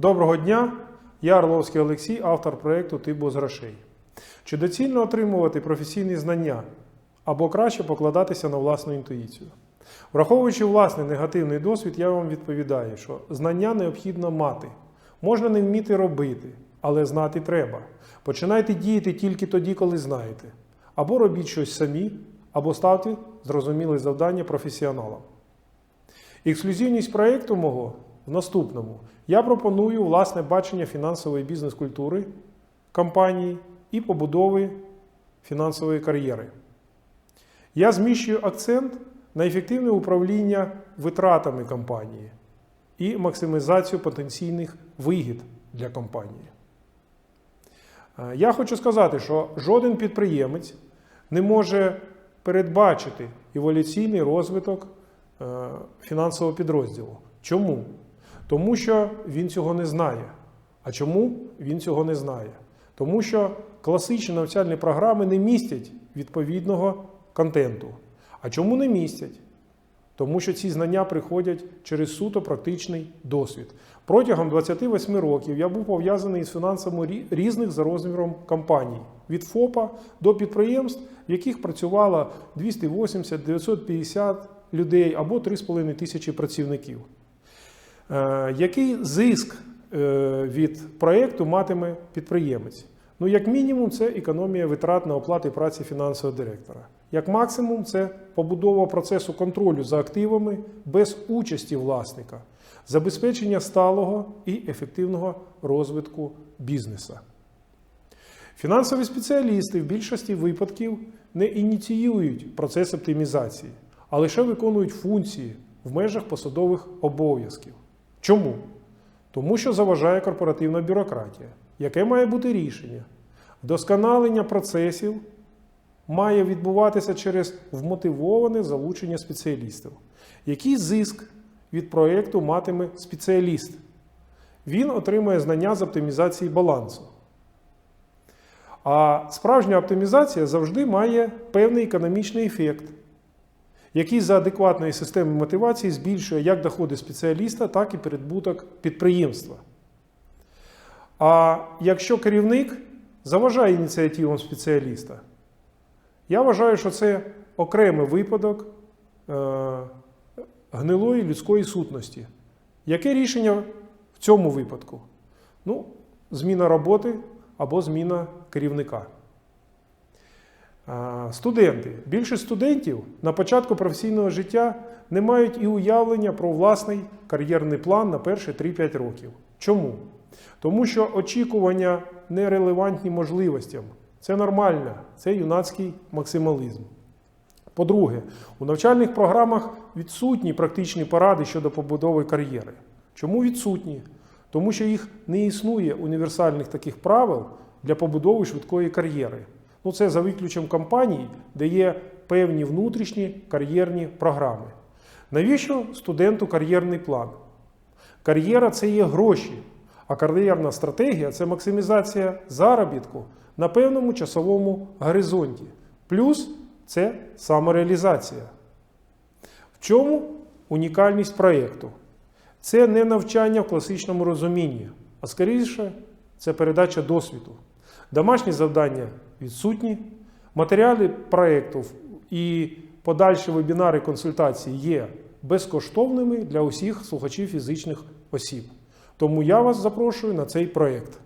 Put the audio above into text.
Доброго дня! Я Орловський Олексій, автор проєкту «Ти без грошей». Чи доцільно отримувати професійні знання або краще покладатися на власну інтуїцію? Враховуючи власний негативний досвід, я вам відповідаю, що знання необхідно мати. Можна не вміти робити, але знати треба. Починайте діяти тільки тоді, коли знаєте. Або робіть щось самі, або ставте зрозуміле завдання професіоналам. Ексклюзивність проєкту мого в наступному. Я пропоную власне бачення фінансової бізнес-культури компанії і побудови фінансової кар'єри. Я зміщую акцент на ефективне управління витратами компанії і максимізацію потенційних вигід для компанії. Я хочу сказати, що жоден підприємець не може передбачити еволюційний розвиток фінансового підрозділу. Чому? Тому що він цього не знає. А чому він цього не знає? Тому що класичні навчальні програми не містять відповідного контенту. А чому не містять? Тому що ці знання приходять через суто практичний досвід. Протягом 28 років я був пов'язаний з фінансами різних за розміром компаній. Від ФОПа до підприємств, в яких працювало 280-950 людей або 3,5 тисячі працівників. Який зиск від проєкту матиме підприємець? Ну, як мінімум, це економія витрат на оплати праці фінансового директора. Як максимум, це побудова процесу контролю за активами без участі власника, забезпечення сталого і ефективного розвитку бізнесу. Фінансові спеціалісти в більшості випадків не ініціюють процес оптимізації, а лише виконують функції в межах посадових обов'язків. Чому? Тому що заважає корпоративна бюрократія. Яке має бути рішення? Вдосконалення процесів має відбуватися через вмотивоване залучення спеціалістів. Який зиск від проєкту матиме спеціаліст? Він отримає знання з оптимізації балансу. А справжня оптимізація завжди має певний економічний ефект, який за адекватної системи мотивації збільшує як доходи спеціаліста, так і прибуток підприємства. А якщо керівник заважає ініціативам спеціаліста, я вважаю, що це окремий випадок гнилої людської сутності. Яке рішення в цьому випадку? Ну, зміна роботи або зміна керівника. Студенти. Більшість студентів на початку професійного життя не мають і уявлення про власний кар'єрний план на перші 3-5 років. Чому? Тому що очікування нерелевантні можливостям. Це нормально, це юнацький максималізм. По-друге, у навчальних програмах відсутні практичні поради щодо побудови кар'єри. Чому відсутні? Тому що їх не існує універсальних таких правил для побудови швидкої кар'єри. Ну, це за виключенням компаній, де є певні внутрішні кар'єрні програми. Навіщо студенту кар'єрний план? Кар'єра – це є гроші, а кар'єрна стратегія – це максимізація заробітку на певному часовому горизонті. Плюс це самореалізація. В чому унікальність проєкту? Це не навчання в класичному розумінні, а скоріше це передача досвіду. Домашні завдання відсутні, матеріали проєкту і подальші вебінари консультації є безкоштовними для усіх слухачів фізичних осіб. Тому я вас запрошую на цей проєкт.